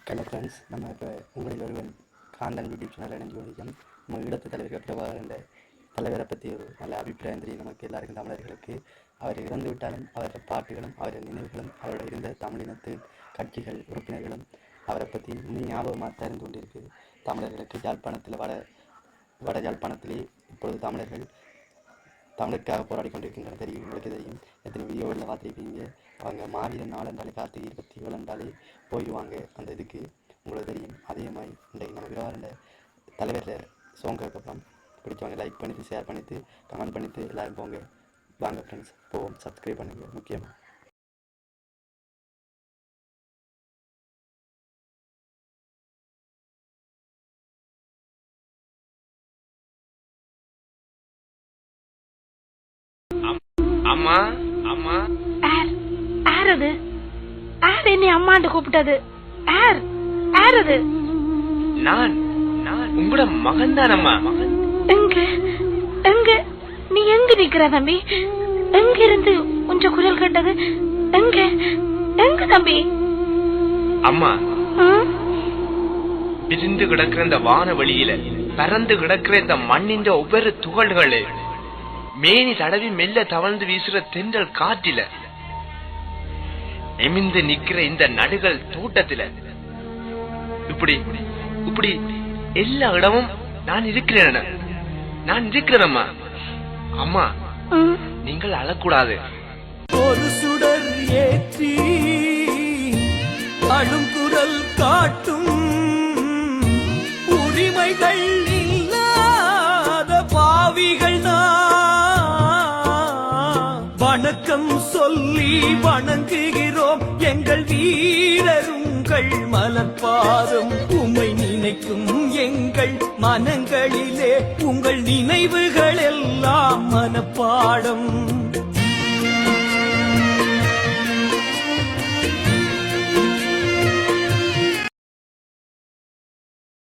Hello friends, நம்ம இப்போ உங்களில் ஒருவன் காந்தன் யூடியூப் சேனல் இணைஞ்சு கொண்டிருக்கோம். நம்ம ஈழத்து தலைவர் பிரபாகரன் என்ற தலைவரை பற்றி ஒரு நல்ல அபிப்பிராயம் தெரியும் நமக்கு எல்லாருக்கும், தமிழர்களுக்கு. அவர் இறந்து விட்டாலும் அவரது பாட்டுகளும் அவரது நினைவுகளும் அவரோட இருந்த தமிழினத்து கட்சிகள் உறுப்பினர்களும் அவரை பற்றி இன்னும் ஞாபகமாக தெரிந்து கொண்டிருக்கு தமிழர்களுக்கு. யாழ்ப்பாணத்தில் வட யாழ்ப்பாணத்திலே இப்பொழுது தமிழுக்காக போராடி கொண்டிருக்கின்றன. தெரியும், உங்களுக்கு தெரியும். எத்தனை வீடியோவில் பார்த்துருப்பீங்க. அவங்க மாவீரன் நாள் என்றாலே கார்த்திகை 27 என்றாலே போயிடுவாங்க அந்த இதுக்கு. உங்களுக்கு தெரியும். அதே மாதிரி இன்றைக்கு நம்ம விவகார தலைவரில் சோங்கப்புறம் பிடிச்சவங்க லைக் பண்ணிவிட்டு, ஷேர் பண்ணிவிட்டு, கமெண்ட் பண்ணிவிட்டு எல்லோரும் போங்க. வாங்க ஃப்ரெண்ட்ஸ், போவோம். சப்ஸ்கிரைப் பண்ணுங்கள் முக்கியமாக. அம்மா அம்மா அது என்னை அம்மாண்டு கூப்பிட்டது. அது நான் உங்களோட மகன் தான் அம்மா. எங்க நீ எங்க நிக்கிற தம்பி? எங்க இருந்து கொஞ்சம் குரல் கேட்டது? எங்க தம்பி? அம்மா, விரிந்து கிடக்கிற இந்த வான வெளியில பறந்து கிடக்கிற இந்த மண்ணின் ஒவ்வொரு துகள்களே மேனி தடவி மெல்ல தவழ்ந்து வீசுற தென்றல் காற்றில நிமிந்து நிக்கிற இந்த நடுகள் தோட்டத்தில இப்படி இப்படி எல்லா இடமும் நான் இருக்கிறேன். அம்மா. அம்மா, நீங்கள் அழக்கூடாது. ஒரு சுடர் ஏற்றி அழுங்குரல் காட்டும் உரிமைகள் இல்லாத பாவிகள் வணக்கம் சொல்லி வணங்குகிறோம் எங்கள் வீரருங்கள் மலர்பாதம். உம்மை நினைக்கும் எங்கள் மனங்களிலே உங்கள் நினைவுகள் எல்லாம் மனப்பாடம்.